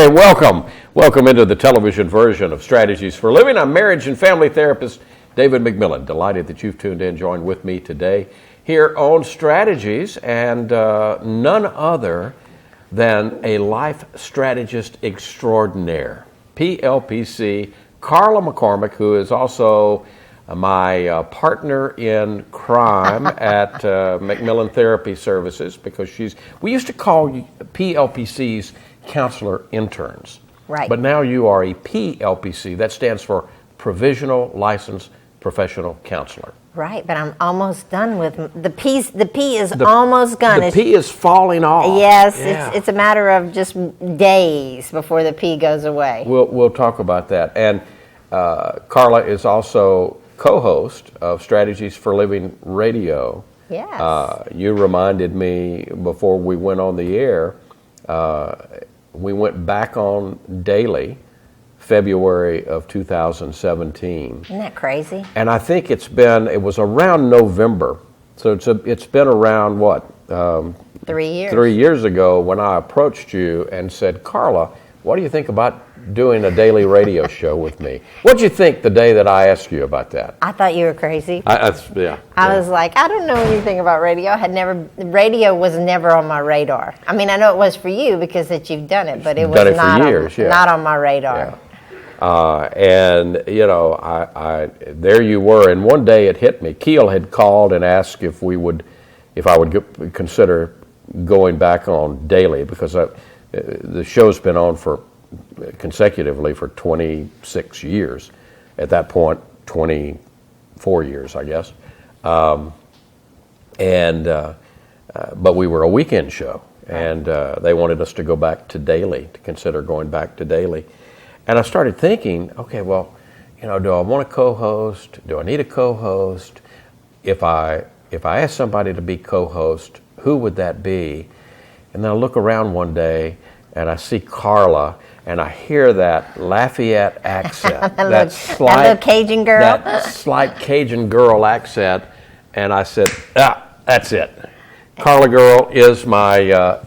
Hey, welcome. Welcome into the television version of Strategies for Living. I'm marriage and family therapist David McMillan. Delighted that you've tuned in, joined with me today here on Strategies, and none other than a life strategist extraordinaire, PLPC, Carla McCormick, who is also my partner in crime at McMillan Therapy Services, because we used to call PLPCs counselor interns. Right. But now you are a PLPC. That stands for Provisional Licensed Professional Counselor. Right, but I'm almost done with the P is almost gone. The P is falling off. Yes, Yeah. it's a matter of just days before the P goes away. We'll talk about that. And Carla is also co-host of Strategies for Living Radio. Yes. You reminded me before we went on the air, we went back on daily February of 2017. Isn't that crazy? And I think it was around November. So it's been around, what? 3 years. 3 years ago when I approached you and said, Carla, what do you think about doing a daily radio show with me? What did you think the day that I asked you about that? I thought you were crazy. I was like, I don't know anything about radio. Radio was never on my radar. I mean, I know it was for you because that you've done it, but it was not on my radar. Yeah. And you know, I there you were, and one day it hit me. Keel had called and asked if I would consider going back on daily, because the show's been on consecutively for 26 years. At that point, 24 years, I guess. But we were a weekend show, and they wanted us to go back to daily, to consider going back to daily. And I started thinking, okay, well, you know, do I want a co-host? Do I need a co-host? If I ask somebody to be co-host, who would that be? And then I look around one day and I see Carla, and I hear that Lafayette accent, that little Cajun girl, that slight Cajun girl accent, and I said, that's it. Carla girl is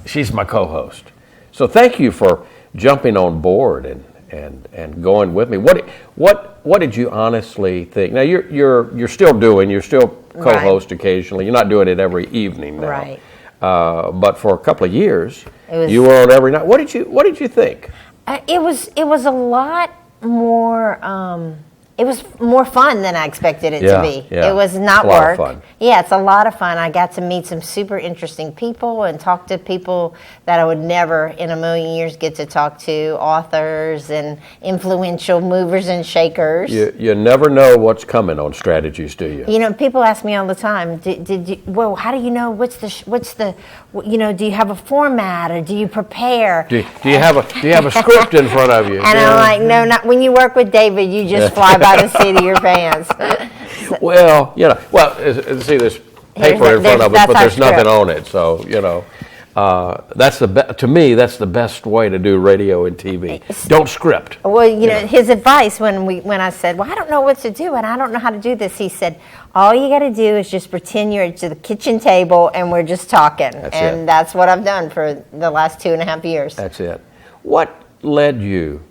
she's my co-host. So thank you for jumping on board and going with me. What did you honestly think? Now you're still co-host occasionally. You're not doing it every evening now. Right. But for a couple of years, you were on every night. What did you think? It was a lot more. It was more fun than I expected it to be. Yeah. It was not work. It's a lot of fun. Yeah, it's a lot of fun. I got to meet some super interesting people and talk to people that I would never in a million years get to talk to, authors and influential movers and shakers. You never know what's coming on Strategies, do you? You know, people ask me all the time, how do you know what's the do you have a format, or do you prepare? Do you have a script in front of you? And I'm like, no, not when you work with David, you just fly by the seat of your pants. Well, see, there's paper in front of us, but there's nothing on it. So, to me, that's the best way to do radio and TV. Don't script. Well, his advice when I said, well, I don't know what to do and I don't know how to do this, he said, all you got to do is just pretend you're at the kitchen table and we're just talking. That's what I've done for the last 2.5 years. That's it. What led you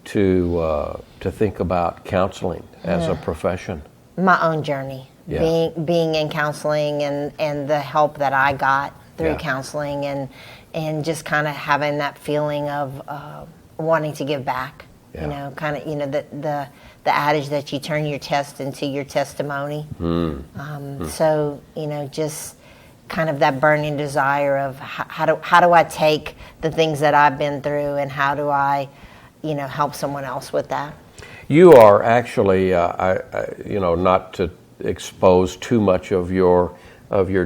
to think about counseling as a profession? My own journey, being in counseling and the help that I got through counseling, and just kind of having that feeling of wanting to give back. Yeah. The adage that you turn your test into your testimony. So just kind of that burning desire of how do I take the things that I've been through, and how do I help someone else with that. You are actually, not to expose too much of your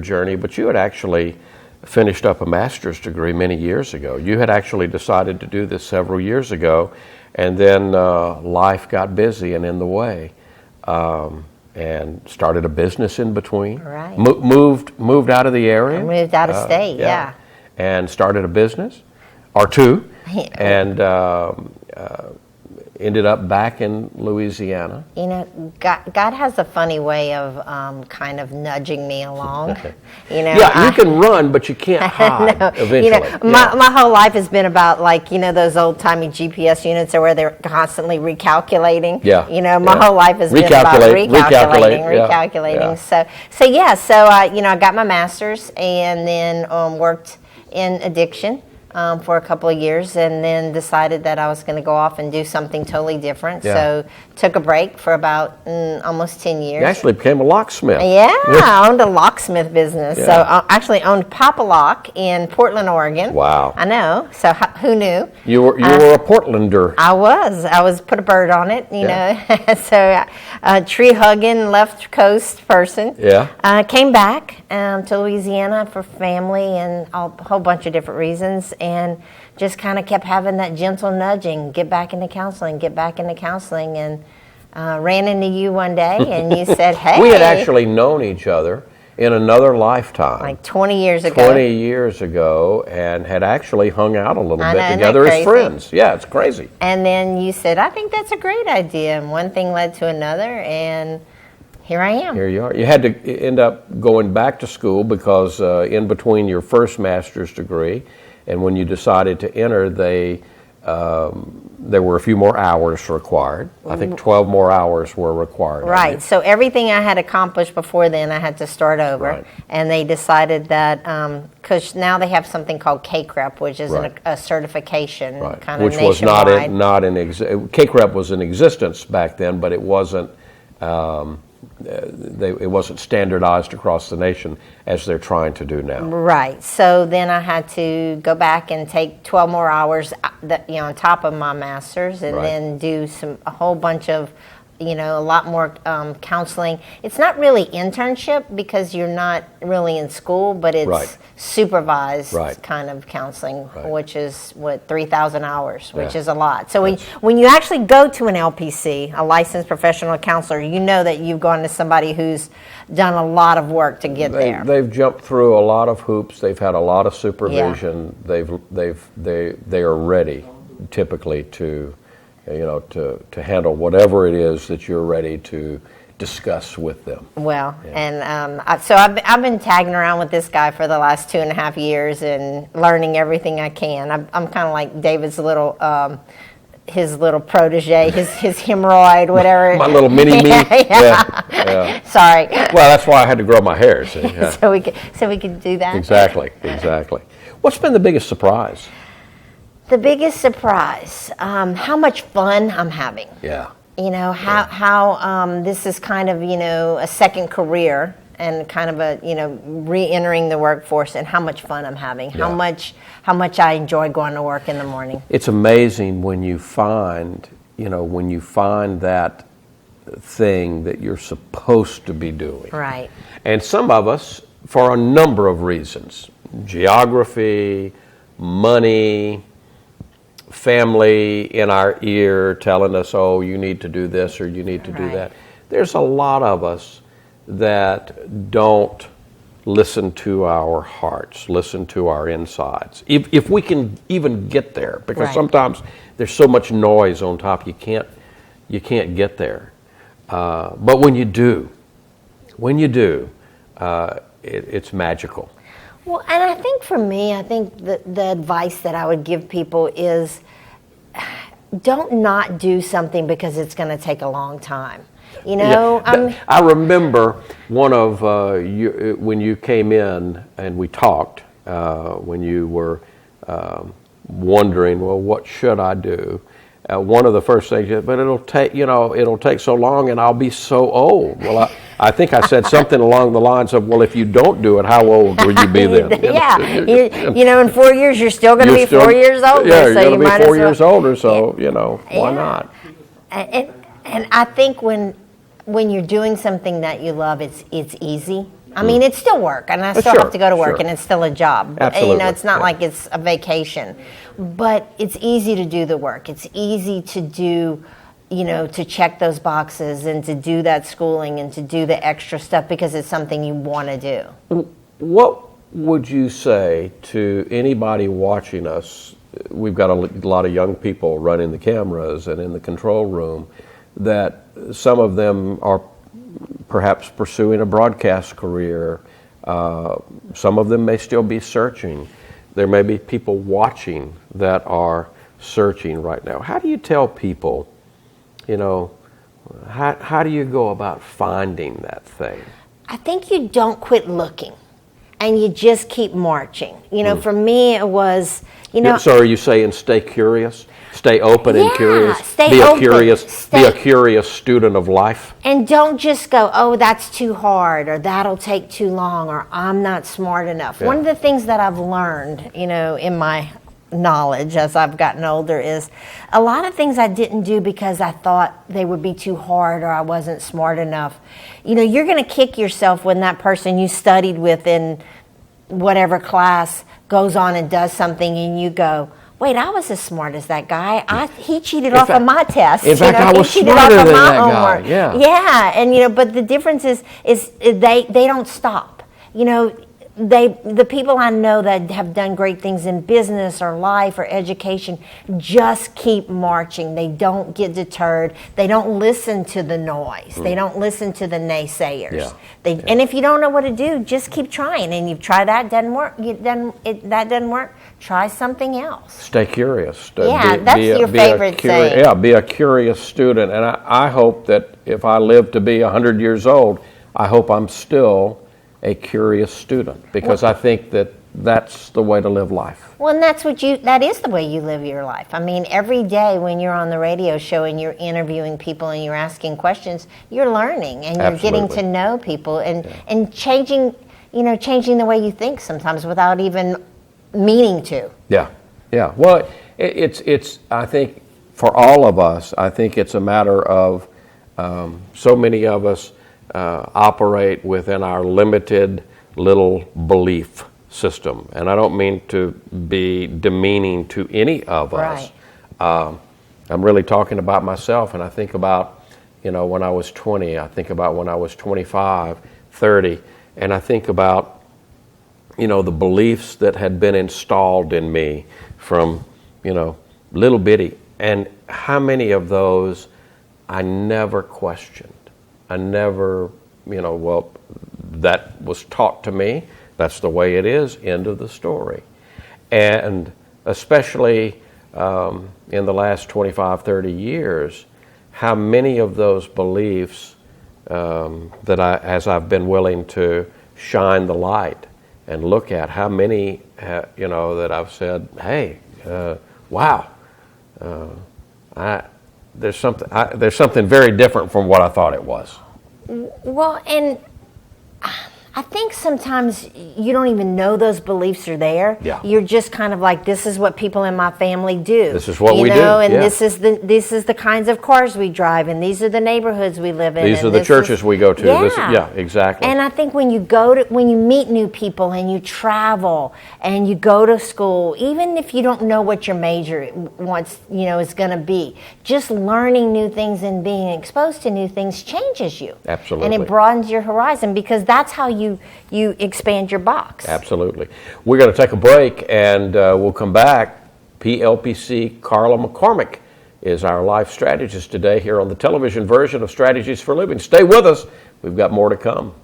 journey, but you had actually finished up a master's degree many years ago. You had actually decided to do this several years ago, and then life got busy and in the way, and started a business in between. Right. Moved out of the area. I moved out of state, yeah. And started a business, or two, Yeah. and ended up back in Louisiana. You know, God has a funny way of kind of nudging me along. You know, Yeah, you can run, but you can't hide eventually. You know, my whole life has been about, like, you know, those old timey GPS units where they're constantly recalculating. Yeah. You know, my whole life has been about recalculating. So you know, I got my master's and then worked in addiction for a couple of years, and then decided that I was going to go off and do something totally different. Yeah. So took a break for about almost 10 years. You actually became a locksmith. Yeah, I owned a locksmith business. Yeah. So I actually owned Papa Lock in Portland, Oregon. Wow. I know. So who knew? You were a Portlander. I was put a bird on it, you know. So tree hugging, left coast person. Yeah. Came back to Louisiana for family and a whole bunch of different reasons, and just kind of kept having that gentle nudging, get back into counseling, and ran into you one day, and you said, hey. We had actually known each other in another lifetime. Like 20 years ago. 20 years ago, and had actually hung out a little I bit know, isn't together that as friends. Yeah, it's crazy. And then you said, I think that's a great idea. And one thing led to another, and here I am. Here you are. You had to end up going back to school because in between your first master's degree and when you decided to enter, there were a few more hours required. I think 12 more hours were required. Right. So everything I had accomplished before then, I had to start over. Right. And they decided that, because now they have something called CACREP, which is Right. a certification Right. kind of Which was nationwide. CACREP was in existence back then, but it wasn't. It wasn't standardized across the nation as they're trying to do now. Right. So then I had to go back and take 12 more hours, on top of my master's, and Right. then do a whole bunch of, a lot more counseling. It's not really internship because you're not really in school, but it's Right. supervised Right. kind of counseling, Right. which is 3,000 hours, which Yeah. is a lot. So when you actually go to an LPC, a licensed professional counselor, you know that you've gone to somebody who's done a lot of work to get there. They've jumped through a lot of hoops. They've had a lot of supervision. They are ready, typically, to handle whatever it is that you're ready to discuss with them. Well, and so I've been tagging around with this guy for the last 2.5 years and learning everything I can. I'm kind of like David's his little protege, his hemorrhoid, whatever. My little mini me. Yeah. Sorry. Well, that's why I had to grow my hair. See? Yeah. so we could do that. Exactly. What's been the biggest surprise? The biggest surprise, how much fun I'm having. Yeah. How this is kind of, a second career and kind of a, re-entering the workforce, and how much fun I'm having, Yeah. how much I enjoy going to work in the morning. It's amazing when you find that thing that you're supposed to be doing. Right. And some of us, for a number of reasons, geography, money, family in our ear telling us, oh, you need to do this or you need to do Right. that. There's a lot of us that don't listen to our hearts, listen to our insides. If we can even get there, because Right. sometimes there's so much noise on top, you can't get there. But when you do, it's magical. Well, and I think for me, the advice that I would give people is don't not do something because it's going to take a long time. I remember one of when you came in and we talked, when you were wondering, well, what should I do? One of the first things, but it'll take so long, and I'll be so old. Well, I think I said something along the lines of, well, if you don't do it, how old will you be then? Yeah, in 4 years you're still going to be 4 years older. Yeah, you're so going to might be as 4 well- years older. So why Yeah. not? And I think when you're doing something that you love, it's easy. I mean, it's still work, and I still Sure, have to go to work, sure. and it's still a job. Absolutely, It's not yeah. like it's a vacation, but it's easy to do the work. It's easy to do, to check those boxes and to do that schooling and to do the extra stuff because it's something you want to do. What would you say to anybody watching us we've got a lot of young people running the cameras and in the control room, that some of them are perhaps pursuing a broadcast career. Some of them may still be searching. There may be people watching that are searching right now. How do you tell people, how do you go about finding that thing? I think you don't quit looking, and you just keep marching. For me, it was, So are you saying stay curious? Stay open and curious? Stay be open. Be a curious student of life? And don't just go, oh, that's too hard, or that'll take too long, or I'm not smart enough. Yeah. One of the things that I've learned, in my knowledge as I've gotten older is a lot of things I didn't do because I thought they would be too hard or I wasn't smart enough. You're going to kick yourself when that person you studied with in whatever class goes on and does something and you go, wait, I was as smart as that guy. He cheated off of my test. In fact, I was smarter than that guy. Yeah. Yeah, and but the difference is they don't stop. The people I know that have done great things in business or life or education just keep marching. They don't get deterred. They don't listen to the noise. They don't listen to the naysayers. Yeah. And if you don't know what to do, just keep trying. And you try that, doesn't work. That doesn't work. Try something else. Stay curious. That's your favorite thing. Yeah, be a curious student. And I hope that if I live to be 100 years old, I hope I'm still a curious student, because I think that's the way to live life. Well, and that is the way you live your life. I mean, every day when you're on the radio show and you're interviewing people and you're asking questions, you're learning and you're getting to know people and changing the way you think sometimes without even meaning to. Yeah. Well, it's I think for all of us, I think it's a matter of so many of us operate within our limited little belief system. And I don't mean to be demeaning to any of us. Right. I'm really talking about myself, and I think about, when I was 20, I think about when I was 25, 30, and I think about, the beliefs that had been installed in me from, little bitty, and how many of those I never questioned. I never, that was taught to me. That's the way it is. End of the story. And especially in the last 25, 30 years, how many of those beliefs as I've been willing to shine the light and look at, how many, that I've said, hey, wow, there's something very different from what I thought it was. Well, and I think sometimes you don't even know those beliefs are there. Yeah. You're just kind of like, this is what people in my family do. This is what we do. And this is the kinds of cars we drive, and these are the neighborhoods we live in. These are the churches we go to. Yeah. Exactly. And I think when you meet new people and you travel and you go to school, even if you don't know what your major is going to be, just learning new things and being exposed to new things changes you. Absolutely. And it broadens your horizon, because that's how you expand your box. Absolutely. We're going to take a break, and we'll come back. PLPC Carla McCormick is our life strategist today here on the television version of Strategies for Living. Stay with us. We've got more to come.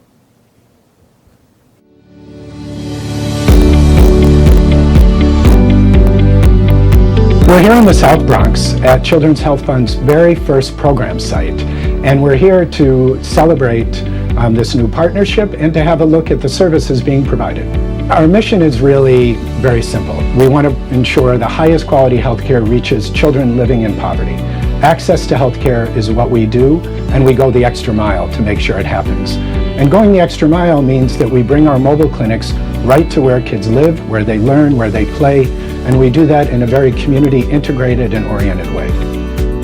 We're here in the South Bronx at Children's Health Fund's very first program site, and we're here to celebrate this new partnership and to have a look at the services being provided. Our mission is really very simple. We want to ensure the highest quality healthcare reaches children living in poverty. Access to healthcare is what we do, and we go the extra mile to make sure it happens. And going the extra mile means that we bring our mobile clinics right to where kids live, where they learn, where they play, and we do that in a very community integrated and oriented way.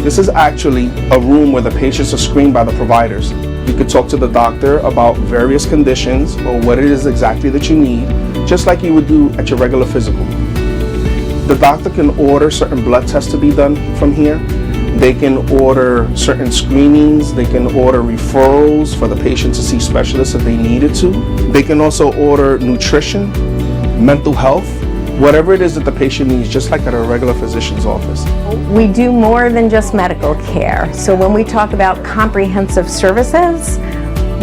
This is actually a room where the patients are screened by the providers. You could talk to the doctor about various conditions or what it is exactly that you need, just like you would do at your regular physical. The doctor can order certain blood tests to be done from here. They can order certain screenings. They can order referrals for the patient to see specialists if they needed to. They can also order nutrition, mental health, whatever it is that the patient needs, just like at a regular physician's office. We do more than just medical care. So when we talk about comprehensive services,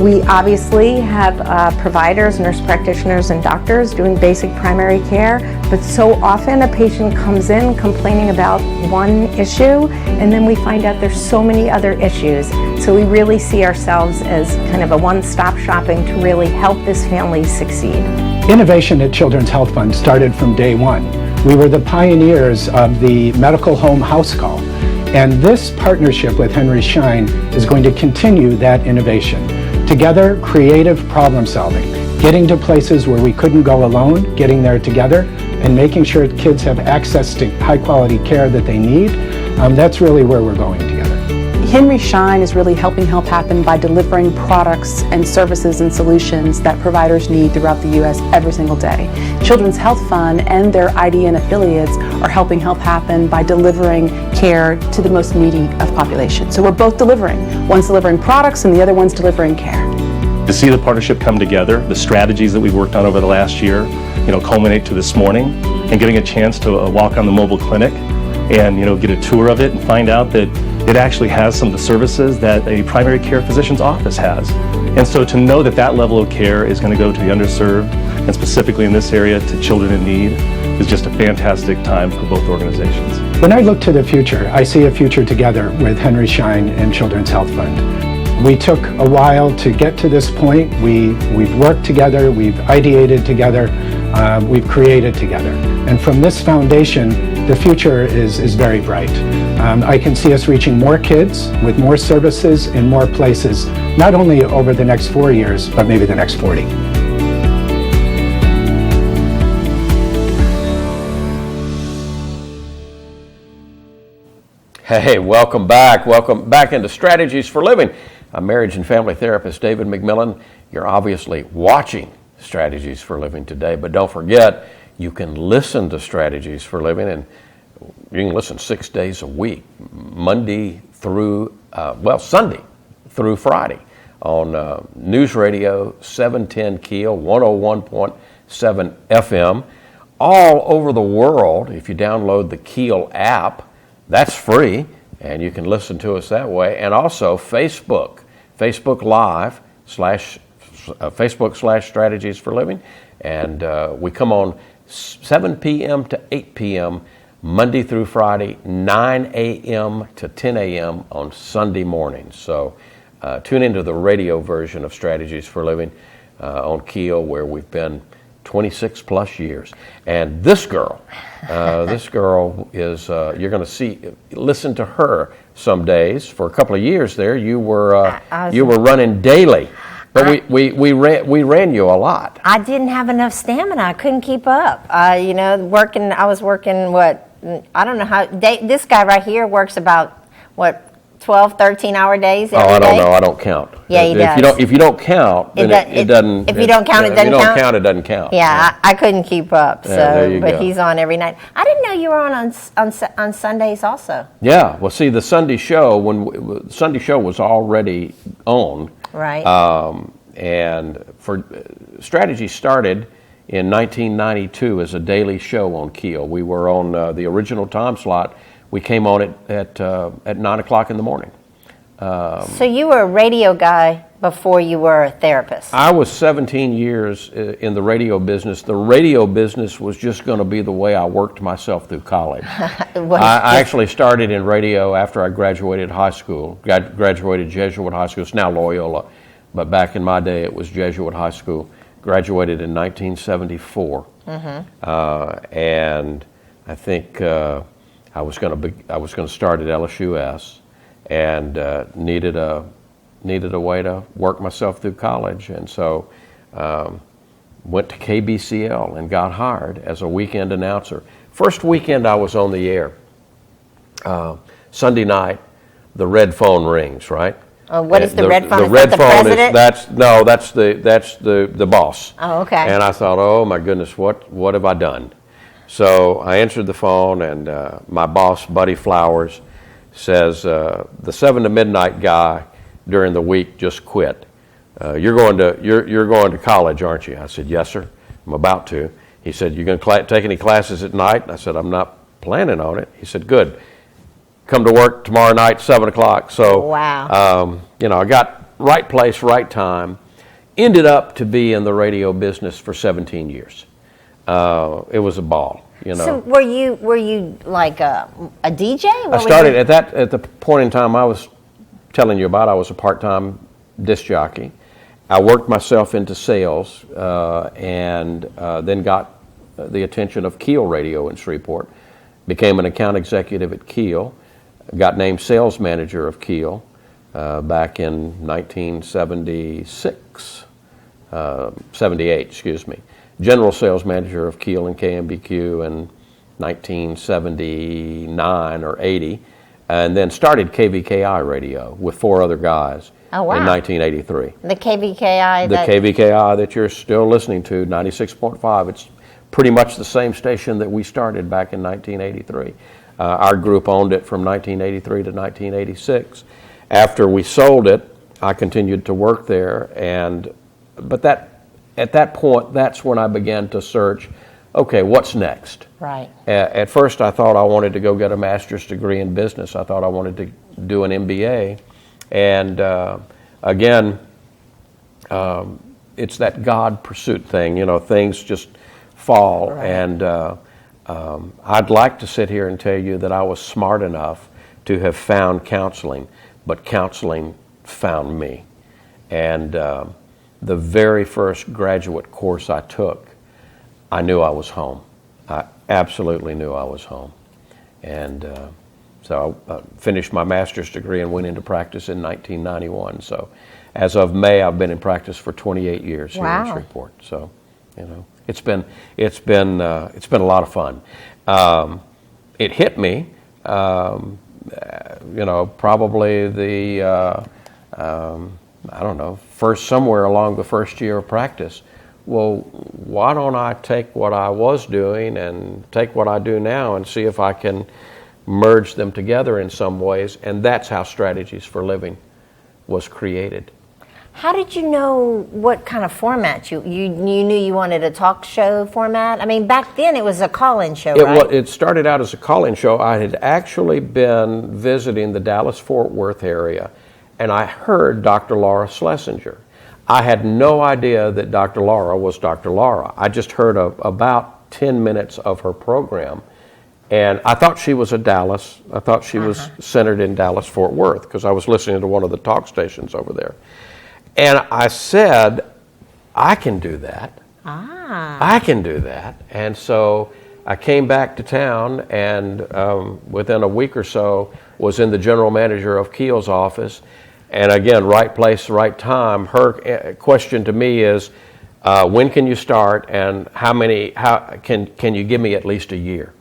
we obviously have providers, nurse practitioners, and doctors doing basic primary care, but so often a patient comes in complaining about one issue, and then we find out there's so many other issues. So we really see ourselves as kind of a one-stop shopping to really help this family succeed. Innovation at Children's Health Fund started from day one. We were the pioneers of the medical home house call, and this partnership with Henry Schein is going to continue that innovation. Together, creative problem solving, getting to places where we couldn't go alone, getting there together, and making sure kids have access to high quality care that they need. That's really where we're going together. Henry Schein is really helping Help Happen by delivering products and services and solutions that providers need throughout the U.S. every single day. Children's Health Fund and their IDN affiliates are helping Help Happen by delivering care to the most needy of population. So we're both delivering. One's delivering products and the other one's delivering care. To see the partnership come together, the strategies that we've worked on over the last year, culminate to this morning, and getting a chance to walk on the mobile clinic and get a tour of it and find out that it actually has some of the services that a primary care physician's office has. And so to know that that level of care is going to go to the underserved, and specifically in this area to children in need, is just a fantastic time for both organizations. When I look to the future, I see a future together with Henry Schein and Children's Health Fund. We took a while to get to this point. We've worked together, we've ideated together, we've created together. And from this foundation, the future is very bright. I can see us reaching more kids with more services in more places, not only over the next 4 years, but maybe the next 40. Hey, welcome back. Welcome back into Strategies for Living. I'm marriage and family therapist David McMillan. You're obviously watching Strategies for Living today, but don't forget, you can listen to Strategies for Living, and you can listen 6 days a week, Monday through, Sunday through Friday on News Radio 710 Keel, 101.7 FM. All over the world, if you download the Keel app, that's free, and you can listen to us that way. And also Facebook Live / Strategies for Living. And we come on 7 p.m. to 8 p.m. Monday through Friday, 9 a.m. to 10 a.m. on Sunday mornings. So tune into the radio version of Strategies for Living on Keel, where we've been 26 plus years. And this girl is, you're going to listen to her some days. For a couple of years there, you were running daily. But we ran you a lot. I didn't have enough stamina. I couldn't keep up. I was working, I don't know how, this guy right here works about, 12, 13-hour days every day? I don't know. I don't count. Yeah, he does. If you don't count, then it doesn't. If you don't count, it doesn't count? If you don't count, it doesn't count. Yeah, I couldn't keep up. But he's on every night. I didn't know you were on Sundays also. Yeah. Well, see, the Sunday show was already on. Right. And for Strategy started in 1992 as a daily show on Keel. We were on the original time slot. We came on at 9 o'clock in the morning. So you were a radio guy before you were a therapist? I was 17 years in the radio business. The radio business was just going to be the way I worked myself through college. I actually started in radio after I graduated high school. Graduated Jesuit High School. It's now Loyola, but back in my day it was Jesuit High School. Graduated in 1974, and I think I was going to start at LSUS, and needed a way to work myself through college, and so went to KBCL and got hired as a weekend announcer. First weekend I was on the air. Sunday night, the red phone rings, right? What is the red phone? The red phone president? that's the boss. Oh, okay. And I thought, oh my goodness, what have I done? So I answered the phone, and my boss, Buddy Flowers, says, the 7 to midnight guy during the week just quit. You're going to college, aren't you? I said, yes, sir. I'm about to. He said, "You going to take any classes at night?" And I said, "I'm not planning on it." He said, "Good. Come to work tomorrow night, 7 o'clock." So, Wow. I got right place, right time. Ended up to be in the radio business for 17 years. It was a ball, So were you like a DJ? I started at the point in time I was telling you about. I was a part-time disc jockey. I worked myself into sales and then got the attention of Keel Radio in Shreveport. Became an account executive at Keel. Got named sales manager of Keel back in 78, excuse me. General sales manager of Keel and KMBQ in 1979 or 80, and then started KVKI Radio with 4 other guys. Oh, wow. In 1983. The KVKI. The KVKI that you're still listening to, 96.5. It's pretty much the same station that we started back in 1983. Our group owned it from 1983 to 1986. After we sold it, I continued to work there, but at that point, that's when I began to search, okay, what's next? Right. At first, I thought I wanted to go get a master's degree in business. I thought I wanted to do an MBA. And again, it's that God pursuit thing. Things just fall. Right. And I'd like to sit here and tell you that I was smart enough to have found counseling, but counseling found me. And the very first graduate course I took, I knew I was home. I absolutely knew I was home. And so I finished my master's degree and went into practice in 1991. So as of May, I've been in practice for 28 years here in Shreveport. So, it's been a lot of fun. It hit me, probably the I don't know, somewhere along the first year of practice. Well, why don't I take what I was doing and take what I do now and see if I can merge them together in some ways? And that's how Strategies for Living was created. How did you know what kind of format you knew you wanted a talk show format? I mean, back then it was a call-in show, right? It started out as a call-in show. I had actually been visiting the Dallas-Fort Worth area, and I heard Dr. Laura Schlesinger. I had no idea that Dr. Laura was Dr. Laura. I just heard about 10 minutes of her program, and I thought she was I thought she was centered in Dallas-Fort Worth because I was listening to one of the talk stations over there. And I said, I can do that. I can do that. And so I came back to town and within a week or so was in the general manager of Keel's office. And again, right place, right time. Her question to me is, when can you start and how can you give me at least a year?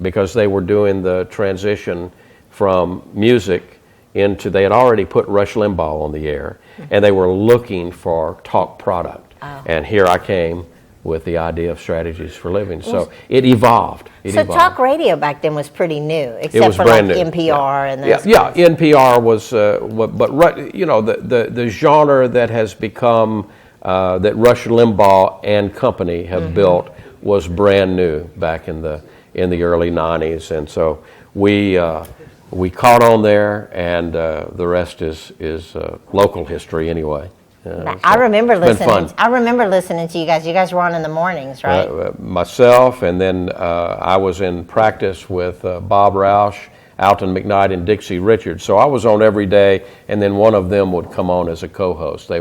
Because they were doing the transition from music into, they had already put Rush Limbaugh on the air, and they were looking for talk product. And here I came with the idea of Strategies for Living. So it evolved. Talk radio back then was pretty new, except it was for brand like new. NPR and those. Yeah, NPR was, the genre that has become, that Rush Limbaugh and company have built was brand new back in the early 90s. And so we caught on there, and the rest is local history anyway. I remember listening. Fun. I remember listening to you guys. You guys were on in the mornings, right? Myself, and then I was in practice with Bob Roush, Alton McKnight, and Dixie Richards. So I was on every day, and then one of them would come on as a co-host. I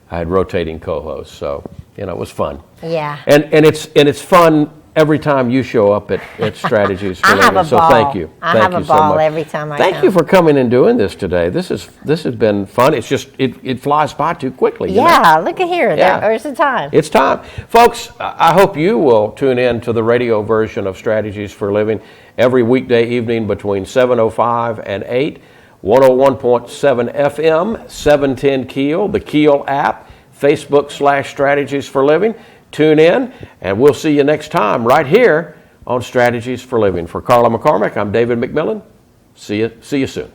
had rotating co-hosts, so it was fun. Yeah. And it's fun every time you show up at Strategies for I have Living. a So ball. thank you. I Thank have you a so ball much. every time I Thank come. you for coming and doing this today. This has been fun. It's just it flies by too quickly. Yeah, look at here. Yeah. There's the time. It's time. Folks, I hope you will tune in to the radio version of Strategies for Living every weekday evening between 7:05 and 8, 101.7 FM, 710 Keel, the Keel app, Facebook/Strategies for Living. Tune in, and we'll see you next time right here on Strategies for Living. For Carla McCormick, I'm David McMillan. See you soon.